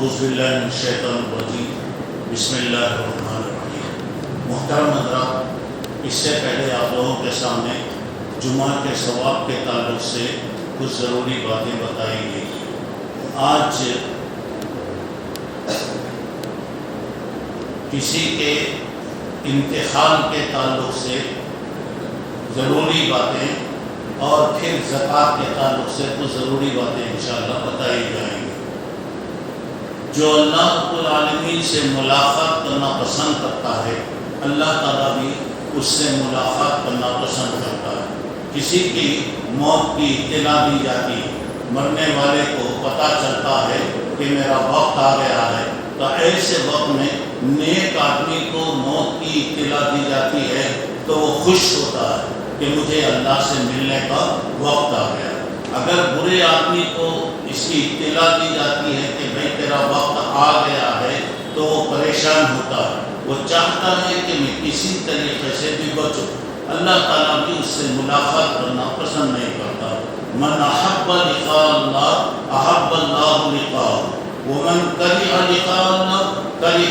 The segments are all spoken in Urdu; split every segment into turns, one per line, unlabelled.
اعوذ باللہ من الشیطان الرجیم بسم اللہ الرحمن الرحیم۔ محترم حضرات، اس سے پہلے آپ لوگوں کے سامنے جمعہ کے ثواب کے تعلق سے کچھ ضروری باتیں بتائی گئی۔ آج کسی کے انتقال کے تعلق سے ضروری باتیں اور پھر زکوٰۃ کے تعلق سے کچھ ضروری باتیں انشاءاللہ بتائی جائیں گی۔ جو اللہ رب العالمین سے ملاقات کرنا پسند کرتا ہے، اللہ تعالیٰ بھی اس سے ملاقات کرنا پسند کرتا ہے۔ کسی کی موت کی اطلاع دی جاتی ہے، مرنے والے کو پتہ چلتا ہے کہ میرا وقت آ گیا ہے، تو ایسے وقت میں نیک آدمی کو موت کی اطلاع دی جاتی ہے تو وہ خوش ہوتا ہے کہ مجھے اللہ سے ملنے کا وقت آ گیا۔ اگر برے آدمی کو اس کی اطلاع دی جاتی ہے کہ بھائی تیرا وقت آ گیا ہے تو وہ پریشان ہوتا ہے، وہ چاہتا ہے کہ میں کسی طریقے سے بھی بچوں۔ اللہ تعالیٰ بھی اس سے ملاقات کرنا پسند نہیں کرتا۔ من احب لقاء اللہ احب اللہ لقاءہ ومن کرہ لقاء اللہ کرہ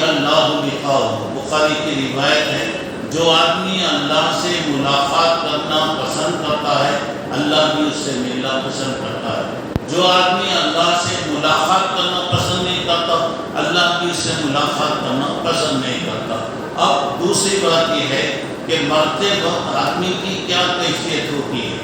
اللہ لقاءہ۔ بخاری کی روایت ہے، جو آدمی اللہ سے ملاقات کرنا پسند کرتا ہے اللہ بھی اس سے ملنا پسند کرتا ہے۔ جو آدمی اللہ سے ملاقات کرنا پسند نہیں کرتا اللہ بھی اس سے ملاقات کرنا پسند نہیں کرتا۔ اب دوسری بات یہ ہے کہ مرتے وقت آدمی کی کیا کیفیت ہوتی ہے۔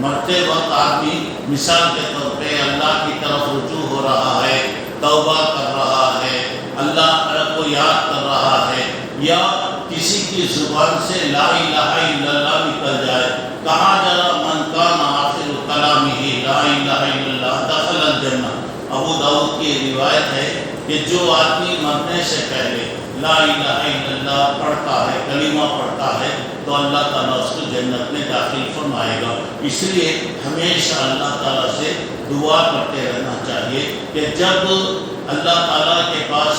مرتے وقت آدمی مثال کے طور پہ اللہ کی طرف رجوع ہو رہا ہے، توبہ کر رہا ہے، اللہ کو یاد کر رہا ہے، یا کسی کی زبان سے لا الہ الا اللہ نکل جائے، کہا جا من کان آخر کلامہ لا الہ الا اللہ دخل الجنہ۔ ابو داؤد کی روایت ہے کہ جو آدمی مرنے سے پہلے لا الہ الا اللہ پڑھتا ہے، کلمہ پڑھتا ہے، تو اللہ تعالیٰ اس کو جنت میں داخل فرمائے گا۔ اس لیے ہمیشہ اللہ تعالیٰ سے دعا کرتے رہنا چاہیے کہ جب اللہ تعالیٰ کے پاس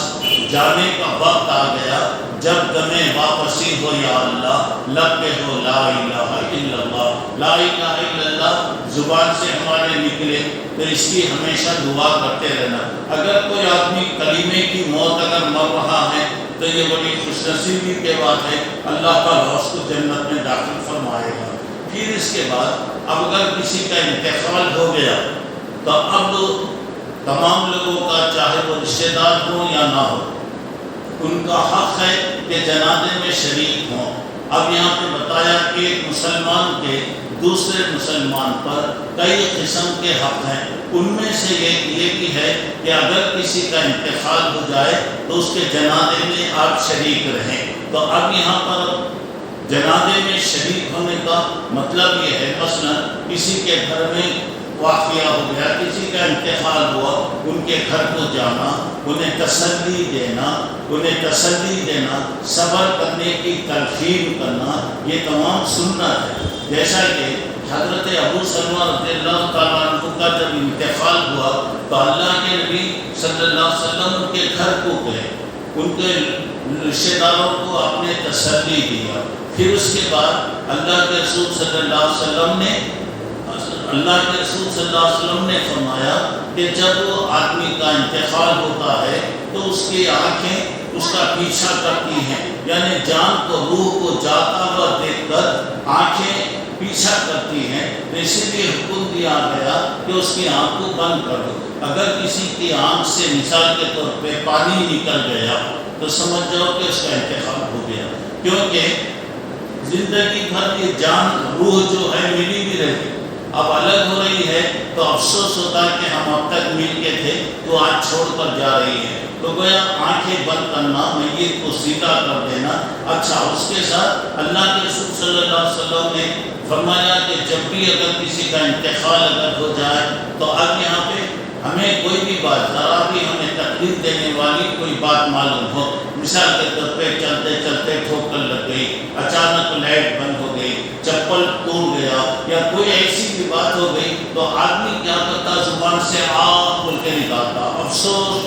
جانے کا وقت آ گیا، جب دمِ واپسی ہو یا اللہ، لب پہ ہو لا الہ الا اللہ، لا الہ الا اللہ زبان سے ہمارے نکلے تو اس کی ہمیشہ دعا کرتے رہنا۔ اگر کوئی آدمی کلمے کی موت اگر مر رہا ہے تو یہ بڑی خوش نصیبی کے بات ہے، اللہ تعالیٰ اس کو جنت میں داخل فرمائے گا۔ پھر اس کے بعد اب اگر کسی کا انتقال ہو گیا تو اب تمام لوگوں کا، چاہے وہ رشتہ دار ہوں یا نہ ہو، ان کا حق ہے کہ جنازے میں شریک ہوں۔ اب یہاں پہ بتایا کہ ایک مسلمان کے دوسرے مسلمان پر کئی قسم کے حق ہیں، ان میں سے یہ بھی ہے کہ اگر کسی کا انتقال ہو جائے تو اس کے جنازے میں آپ شریک رہیں۔ تو اب یہاں پر جنازے میں شریک ہونے کا مطلب یہ ہے، مثلا کسی کے گھر میں واقعہ ہو گیا، کسی کا انتقال ہوا، ان کے گھر کو جانا، انہیں تسلی دینا، صبر کرنے کی تلقین کرنا، یہ تمام سنت ہے۔ جیسا کہ حضرت ابو سلمہ رضی اللہ تعالیٰ عنہ کا جب انتقال ہوا تو اللہ کے نبی صلی اللہ علیہ وسلم ان کے گھر کو گئے، ان کے رشتہ داروں کو آپ نے تسلی دیا۔ پھر اس کے بعد اللہ کے رسول صلی اللہ علیہ وسلم نے فرمایا کہ جب وہ آدمی کا انتقال ہوتا ہے تو اس کی آنکھیں اس کا پیچھا کرتی ہیں، یعنی جان کو، روح کو جاتا ہوا دیکھ کر آنکھیں پیچھا کرتی ہیں، اسی لیے حکم دیا گیا کہ اس کی آنکھ کو بند کر دو۔ اگر کسی کی آنکھ سے مثال کے طور پہ پانی نکل گیا تو سمجھ جاؤ کہ اس کا انتقال ہو گیا، کیونکہ زندگی بھر یہ جان، روح جو ہے ملی بھی رہتی، اب الگ ہو رہی ہے تو افسوس ہوتا ہے کہ ہم اب تک مل کے تھے تو آج چھوڑ کر جا رہی ہے، تو گویا آنکھیں بند کرنا، میت کو سیدھا کر دینا۔ اچھا، اس کے ساتھ اللہ کے رسول صلی اللہ علیہ وسلم نے فرمایا کہ جب بھی اگر کسی کا انتقال اگر ہو جائے تو اب یہاں پہ ہمیں کوئی بھی بات، ذرا بھی ہمیں تکلیف دینے والی کوئی بات معلوم ہو، مثال کے طور پہ چلتے چلتے ٹھوکر لگ گئی، اچانک لائٹ بند ہو گئی، چپل ٹوٹ گیا، یا کوئی ایسی بھی بات ہو گئی، تو آدمی کیا کرتا، زبان سے آ بول کے نکالتا۔ افسوس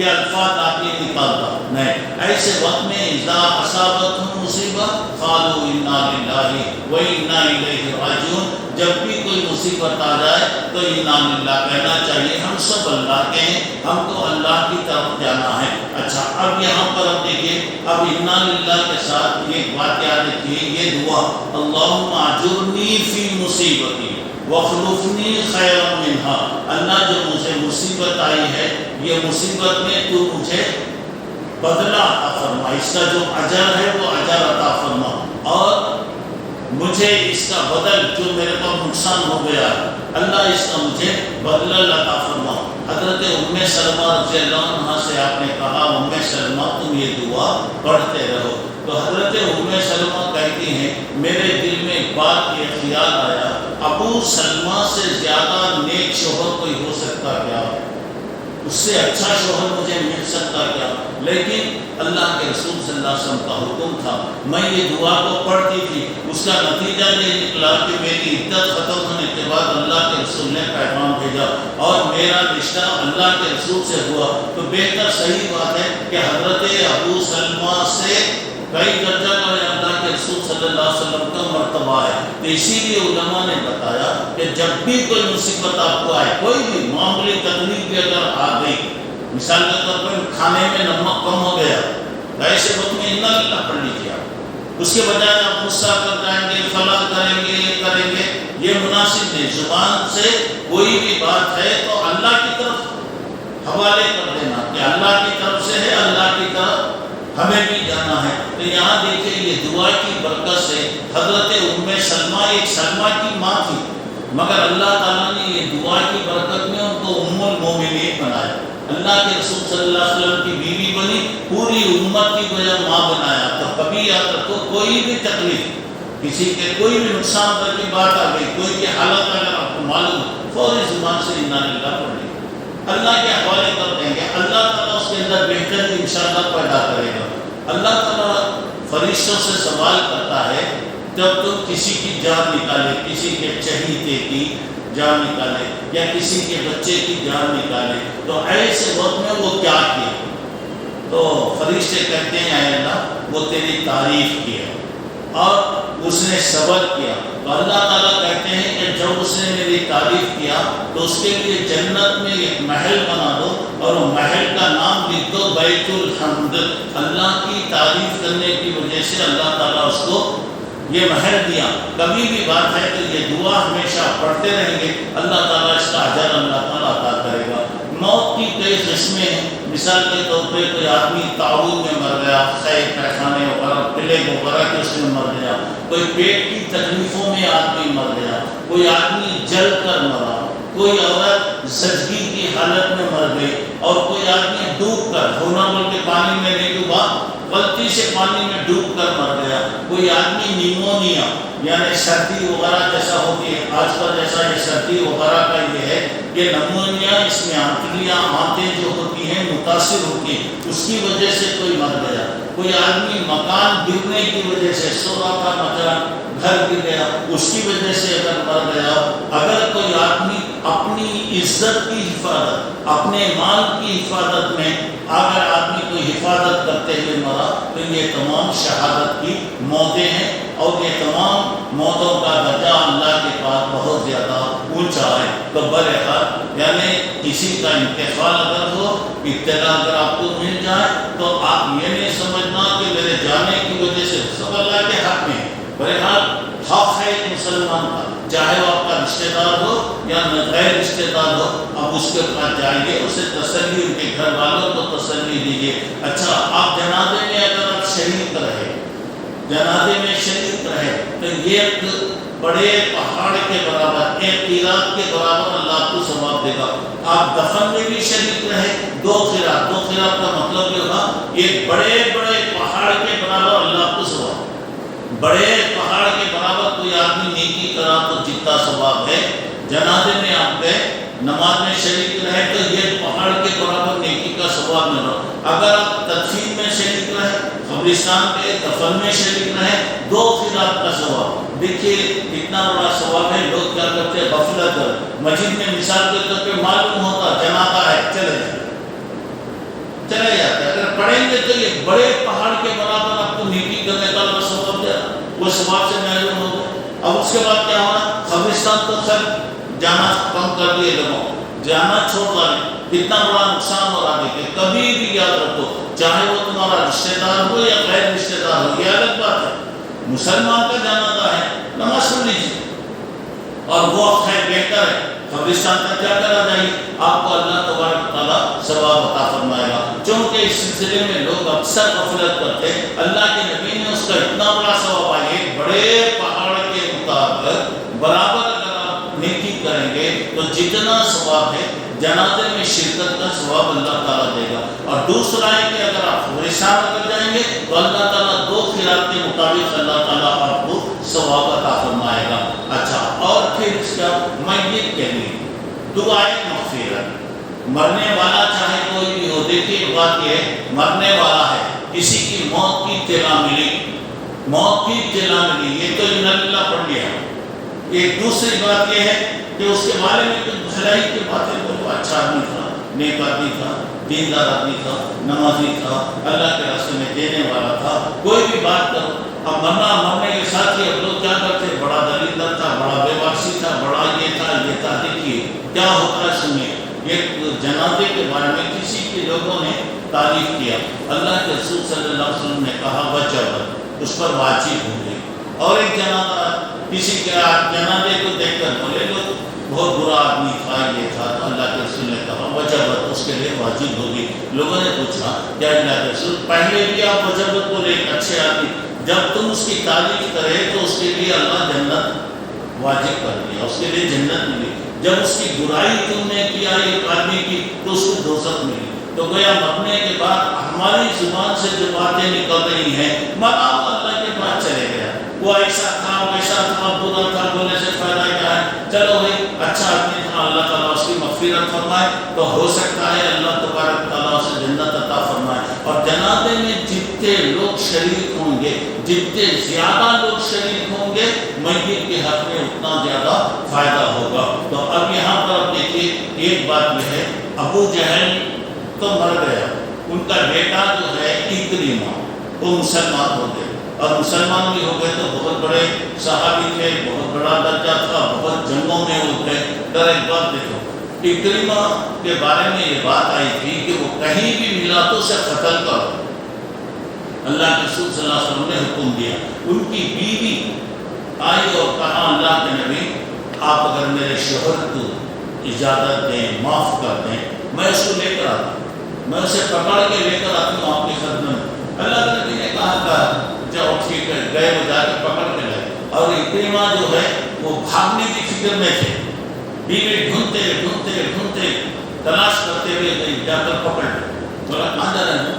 کہ الفاظ آپ یہ نکالتا نہیں. ایسے وقت میں اذا اصابتہم مصیبت قالوا انا للہ و انا الیہ راجعون. جب بھی کوئی مصیبت آ جائے تو انا للہ کہنا چاہیے. ہم سب اللہ کے ہیں, ہم کو اللہ کی طرف جانا ہے. اچھا, اب یہاں پر اب دیکھیے, اب انا للہ کے ساتھ ایک بات یاد رکھیے, یہ دعا اللہم اجرنی فی مصیبتی وخلفنی خیرا منہا. اللہ جو مجھے مصیبت آئی ہے, یہ مصیبت میں تو مجھے بدلہ عطا فرما, اس کا جو اجر ہے وہ اجر عطا فرما, اور مجھے اس کا بدل جو میرے کو نقصان ہو گیا اللہ اس کا مجھے بدلہ عطا فرما. حضرت ام سلمہ رضی اللہ عنہا سے آپ نے کہا ام سلمہ تم یہ دعا پڑھتے رہو. تو حضرت ام سلمہ کہتی ہیں میرے دل میں ایک بات یہ خیال آیا, ابو سلمہ سے زیادہ نیک شوہر کوئی ہو سکتا کیا, اس سے اچھا شوہر مجھے مل سکتا کیا. لیکن اللہ کے رسول صلی اللہ علیہ وسلم کا حکم تھا, میں یہ دعا کو پڑھتی تھی, اس کا نتیجہ یہ نکلا کہ میری عدت ختم ہونے کے بعد اللہ کے رسول نے پیغام بھیجا اور میرا رشتہ اللہ کے رسول سے ہوا. تو بہتر صحیح بات ہے کہ حضرت ابو سلمہ سے کئی درجہ پر اللہ کے رسول صلی اللہ علیہ وسلم کا مرتبہ ہے. تو اسی لیے علماء نے بتایا کہ جب بھی کوئی مصیبت آپ کو آئے, کوئی بھی معمولی تکلیف بھی اگر آ گئی, مثال کے طور پر کھانے میں نمک کم ہو گیا, تو ایسے وقت میں انا للہ پڑھ لیجیے. اس کے بجائے آپ غصہ کر جائیں گے, فلاں کریں گے, یہ کریں گے, یہ مناسب نہیں. زبان سے کوئی بھی بات ہے تو اللہ کی طرف حوالے کر دینا کہ اللہ کی طرف سے ہے, اللہ کی طرف ہمیں بھی جانا ہے. تو یہاں دیکھیں یہ دعا کی برکت سے حضرت ام سلمہ ایک سلمہ کی ماں تھی, مگر اللہ تعالیٰ نے یہ دعا کی برکت میں ان کو ام المومنین بنایا. اللہ کے رسول صلی اللہ علیہ وسلم کی بیوی بنی, پوری امت کی وجہ ماں بنایا. تو کبھی یاد رکھو کوئی بھی تکلیف, کسی کے کوئی بھی نقصان کر کی بات آ گئی, کوئی کی حالت اگر آپ کو معلوم, فوری زبان سے انا للہ پڑھ لیں, اللہ کے حوالے کر دیں گے. اللہ تعالیٰ اس کے اندر بہتر انشاءاللہ پیدا کرے گا. اللہ تعالیٰ فرشتوں سے سوال کرتا ہے جب تم کسی کی جان نکالے, کسی کے چہیتے کی جان نکالے یا کسی کے بچے کی جان نکالے, تو ایسے وقت میں وہ کیا کیا؟ تو فرشتے کہتے ہیں اے اللہ وہ تیری تعریف کیا اور اس نے صبر کیا. تو اللہ تعالیٰ کہتے ہیں کہ جب اس نے میری تعریف کیا تو اس کے لیے جنت میں ایک محل بنا دو اور وہ محل کا نام لکھ دو بیت الحمد. اللہ کی تعریف کرنے کی وجہ سے اللہ تعالیٰ اس کو یہ محل دیا. کبھی بھی بات ہے تو یہ دعا ہمیشہ پڑھتے رہیں گے, اللہ تعالیٰ اس کا اجر اللہ تعالیٰ عطا کرے گا. موت کی کئی قسمیں ہیں. مثال کے طور پہ کوئی آدمی تعاون میں مر گیا, خیر پیخانے وغیرہ پلیگ وغیرہ کے اس میں مر گیا, کوئی پیٹ کی تکلیفوں میں آدمی مر گیا, کوئی آدمی جل کر مرا, کوئی عورت زچگی کی حالت میں مر گئی, اور کوئی آدمی ڈوب کر, دھونا بول کے پانی میں نہیں ڈوبا, غلطی سے پانی میں ڈوب کر مر گیا, کوئی آدمی نیمونیا یعنی سردی وغیرہ جیسا ہوتی ہے آج کل, جیسا یہ سردی وغیرہ کا یہ ہے, یہ نمونیا, اس میں آنتڑیاں آنتیں جو ہوتی ہیں متاثر ہوتی ہیں, اس کی وجہ سے کوئی مر گیا, کوئی آدمی مکان گرنے کی وجہ سے, سو رہا تھا مکان گھر گر گیا, اس کی وجہ سے اگر مر گیا. اگر کوئی آدمی اپنی عزت کی حفاظت, اپنے مال کی حفاظت میں اگر آدمی کوئی حفاظت کرتے ہوئے مرا, تو یہ تمام شہادت کی موتیں ہیں, اور یہ تمام موتوں کا درجہ اللہ کے پاس بہت زیادہ اونچا ہے. تو برحال یعنی کسی کا انتقال اگر ہو, ابتلا اگر آپ کو مل جائے, تو آپ یہ نہیں سمجھنا کہ میرے جانے کی وجہ سے, سب اللہ کے حق میں. برحال حق ہے مسلمان کا, چاہے وہ آپ کا رشتہ دار ہو یا غیر رشتہ دار ہو, اب اس کے پاس جائیں گے, اسے تسلی, ان کے گھر والوں کو تسلی دیجیے. اچھا, آپ جنازے میں اگر آپ شریک رہے, جنازے میں شریک رہے, تو یہ ایک بڑے پہاڑ کے برابر, ایک قیرات کے برابر اللہ آپ کو ثواب دے گا. آپ دفن میں بھی شریک رہے, دو قیرات کا مطلب یہ ہوگا ایک بڑے بڑے پہاڑ کے برابر اللہ آپ کو ثواب. بڑے پہاڑ کے برابر کوئی آدمی نیکی کرا تو جتنا ثواب ہے. جنازے میں آپ گئے, نماز میں شریک رہے, تو یہ پہاڑ کے برابر نیکی کا ثواب مل رہا. اگر آپ تدفین میں شریک رہے, قبرستان کے دفن میں شریک رہے, دو قیرات کا ثواب. دیکھیے اتنا بڑا ثواب ہے. لوگ کیا کرتے ہیں, غفلت, مسجد میں مثال کے طور پہ معلوم ہوتا جنازہ ہے, چلے جائیں, چلے جاتے ہیں. اگر پڑھیں گے تو یہ بڑے پہاڑ کے برابر آپ کو نیکی کرنے کا اللہ ثواب دے رہا, وہ ثواب سے محروم ہو گئے. اب اس کے بعد کیا ہونا, قبرستان تو خیر جانا کم کر دیے لوگوں, جانا چھوڑ دیں. کتنا بڑا نقصان ہو رہا ہے. کبھی بھی یاد رکھو, چاہے وہ تمہارا رشتہ دار ہو یا غیر رشتہ دار ہو, یہ الگ بات ہے. مسلمان کا جنازہ ہے, نماز پڑھ لیجیے, اور وہ خیر بہتر ہے. قبرستان کا کیا کرا جائے, آپ کو اللہ تبارک تعالیٰ ثواب عطا فرمائے گا. چونکہ اس سلسلے میں لوگ اکثر غفلت کرتے ہیں. اللہ کے نبی نے اس کا اتنا بڑا ثواب ہے, ایک بڑے پہاڑ کے مطابق برابر اگر آپ نیکی کریں گے تو جتنا ثواب ہے جنازے میں شرکت کا ثواب اللہ تعالیٰ دے گا. اور دوسرا ہے کہ اگر آپ قبرستان اگر جائیں گے تو اللہ تعالیٰ 2 خیرات کے مطابق اللہ تعالیٰ آپ کو ثواب عطا فرمائے گا. اچھا, اور پھر اس کا میت کے لیے دعائے مغفرت. مرنے والا چاہے کوئی بھی ہو, دیکھیے بات یہ ہے, مرنے والا ہے, کسی کی موت کی اطلاع ملی, موت کی اطلاع ملی, یہ تو ان اللہ پڑھ لیا. ایک دوسری بات یہ ہے کہ اس کے بارے میں کچھ بھلائی کی باتیں بولو, اچھا آدمی تھا, نیک آدمی تھا, دیندار آدمی تھا, نمازی تھا, اللہ کے راستے میں دینے والا تھا, کوئی بھی بات کرو. اب مرنے کے ساتھ ہی اب لوگ کیا کرتے, بڑا دلیندر تھا, بڑا بے وارثی تھا, بڑا یہ تھا, یہ تھا. دیکھیے کیا ہوتا ہے, سنیے. یہ جنازے کے بارے میں کسی کے لوگوں نے تعریف کیا, اللہ کے رسول صلی اللہ علیہ وسلم نے کہا وجب, اس پر واجب ہو گئی. اور ایک جنازہ کسی کے جنازے کو دیکھ کر بولے لوگ بہت برا آدمی تھا, یہ تھا, تو اللہ کے رسول نے کہا وجبت, اس کے لیے واجب ہوگی. لوگوں نے پوچھا کیا اللہ کے رسول پہلے بھی آپ وجبت بولے, ایک اچھے آدمی, جب تم اس کی تعریف کرے تو اس کے لیے اللہ جنت واجب کر دیا, اس کے لیے جنت ملی. جب اس کی برائی تم نے کیا ایک آدمی کی تو اس کو دوزخ ملی. تو گویا مرنے کے بعد ہماری زبان سے جو باتیں نکل رہی ہیں, مرا اللہ کے بعد چلے گیا, وہ ایسا تھا, ویسا تھا, برا تھا, بولنے سے فائدہ کیا ہے. چلو بھائی اچھا آدمی تھا, اللہ تعالیٰ اس کی مغفرت فرمائے, تو ہو سکتا ہے اللہ تبارک تعالیٰ اسے جنت عطا فرمائے. اور جنازے میں جتنے لوگ شریک ہوں گے, جتنے زیادہ لوگ شریک ہوں گے, میت کے حق میں اتنا زیادہ فائدہ ہوگا. تو اب یہاں پر دیکھیے ایک بات یہ ہے, ابو جہل تو مر گیا, ان کا بیٹا جو ہے اکرمہ وہ مسلمان ہو گئے, اور مسلمان بھی ہو گئے تو بہت بڑے صحابی تھے, بہت بڑا درجہ تھا, بہت جنگوں میں وہ تھے. در ایک بات دیکھو, اکرمہ کے بارے میں یہ بات آئی تھی کہ وہ کہیں بھی ملا تو اسے قتل کرو, اللہ کے رسول صلی اللہ علیہ وسلم نے حکم دیا. ان کی بیوی آئی اور کہا اللہ کے نبی آپ اگر میرے شوہر کو اجازت دیں, معاف کر دیں, میں اس کو لے کر آتا ہوں, میں اسے پکڑ کے لے کر آتی ہوں آپ کی خدمت میں. اللہ کے نبی نے کہا جاؤ ٹھیک ہے, گئے وہ جا کے پکڑ کے لائے. اور اکرمہ جو ہے وہ بھاگنے کی فکر میں تھے, بیوی ڈھونڈتے ڈھونڈتے ڈھونڈتے تلاش کرتے ہوئے گئی, جا کر پکڑ بولا کہاں جا رہے ہیں,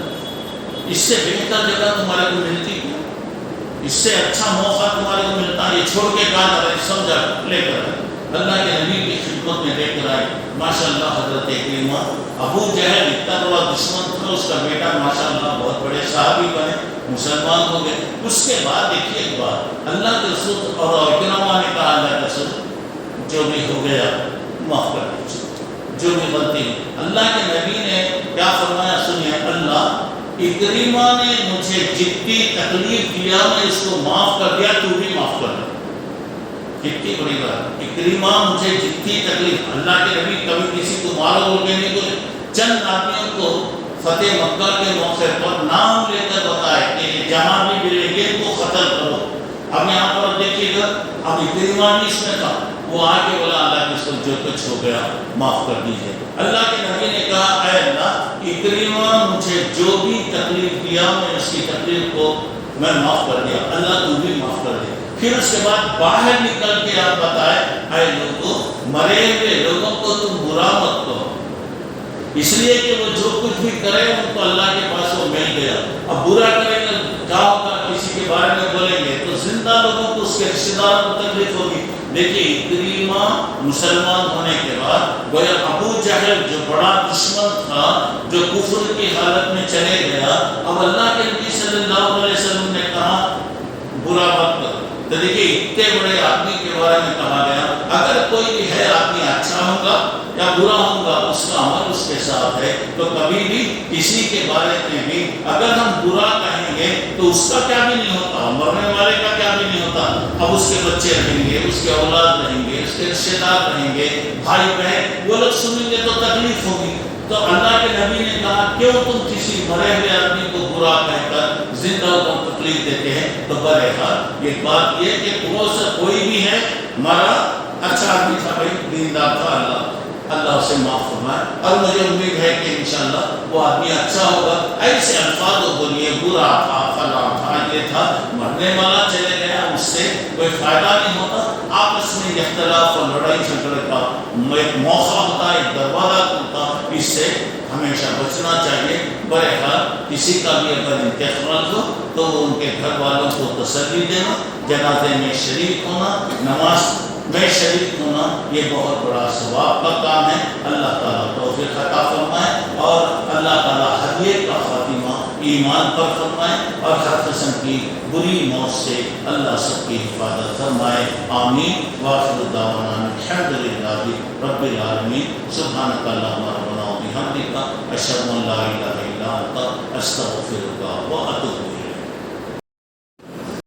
اس سے بہتر جگہ تمہارے کو ملتی, اس سے اچھا موقع تمہارے کو ملتا, یہ چھوڑ کے کہاں جا رہے, سمجھا لے کر. اللہ کے نبی کی خدمت میں لے کر آئے. ماشاءاللہ حضرت اکرمہ, ابو جہل اتنا بڑا دشمن تھا, اس کا بیٹا ماشاءاللہ بہت بڑے صحابی بنے, مسلمان ہو گئے. اس کے بعد دیکھیے ایک بات, اللہ کے رسول اور اکرمہ نے کہا اللہ کے رسول جو بھی ہو گیا معاف کر دیجیے, جو بھی غلطی ہے. اللہ کے نبی نے کیا فرمایا سنیے, اللہ اکرمہ نے مجھے جتنی تکلیف دیا میں اس کو معاف کر دیا, تو بھی معاف کر دیا. کتنی بڑی بات, اکرمہ مجھے جتنی تکلیف, اللہ کے نبی کبھی کسی کو مارو بول کے نہیں بولے, چند آدمیوں کو فتح مکہ کے موقع پر نام لے کر بتائے کہ جہاں بھی ملیں گے ان کو قتل کرو. اب یہاں پر دیکھیے گا, اب اکرمہ نہیں اس میں تھا, وہ آ کے بولا اللہ کے رسول جو کچھ ہو گیا معاف کر دیجیے. اللہ کے نبی نے کہا اے اللہ اکرمہ مجھے جو بھی تکلیف دیا میں اس کی تکلیف کو میں معاف کر دیا, اللہ تو بھی معاف کر دیا. پھر اس کے بعد باہر نکل کے آپ بتائے اے لوگوں, مرے ہوئے لوگوں کو تم برا مت کرو, اس لیے کہ وہ جو کچھ بھی کرے ان کو اللہ کے پاس وہ مل گیا. اب برا کریں گے کیا ہوگا, کسی کے بارے میں بولیں گے تو زندہ لوگوں کو, اس کے رشتہ داروں کو تکلیف ہوگی. دیکھیے اکرمہ مسلمان ہونے کے بعد گویا ابو جہل جو بڑا دشمن تھا, جو کفر کی حالت میں چلے گیا, اب اللہ کے نبی صلی اللہ علیہ وسلم نے کہا برا مت کرو, تو دیکھیے اتنے بڑے آدمی کے بارے میں کہا گیا اگر کوئی بھی ہے آدمی اچھا ہوگا یا برا ہوگا اس کا عمل اس کے ساتھ ہے، تو کبھی بھی کسی کے بارے میں بھی اگر ہم برا کہیں گے تو اس کا کیا بھی نہیں ہوتا، مرنے والے کا کیا بھی نہیں ہوتا، اب اس کے بچے رہیں گے، اس کے اولاد رہیں گے، اس کے رشتے دار رہیں گے، بھائی بہن، وہ لوگ سنیں گے تو تکلیف ہوگی۔ تو اللہ کے نبی نے کہا کیوں تم کسی مرے ہوئے آدمی کو برا کہہ کر زندہ کو تکلیف دیتے ہیں؟ تو بہرحال یہ بات یہ کہ کوئی بھی ہے مرا اچھا آدمی تھا، بھائی دیندار تھا، اللہ اسے معاف فرمائے، اور مجھے امید ہے کہ انشاءاللہ وہ آدمی اچھا ہوگا۔ ایسے الفاظ بولیے برا تھا، فلاں تھا، یہ تھا، مرنے والا چلے گیا، اس سے کوئی فائدہ نہیں ہوتا۔ آپس میں اختلاف اور لڑائی جھگڑے کا ایک موقع ہوتا ہے، ایک دروازہ کھلتا، اس سے ہمیشہ بچنا چاہیے۔ بہرحال کسی کا بھی اگر انتقال ہو تو ان کے گھر والوں کو تسلی دینا، جنازے میں شریک ہونا، نماز میں شریک ہونا، یہ بہت بڑا ثواب کا کام ہے۔ اللہ تعالیٰ توفیق عطا فرمائے اور اللہ تعالیٰ ہدیے کا خاتمہ ایمان پر فرمائے اور ہر قسم کی بری موت سے اللہ سب کی حفاظت فرمائے، آمین۔ وآخر دعوانا الحمد للہ رب العالمین۔ سبحانک اللہم ربنا و بحمدک، اشہد ان لا الہ الا انت، استغفرک۔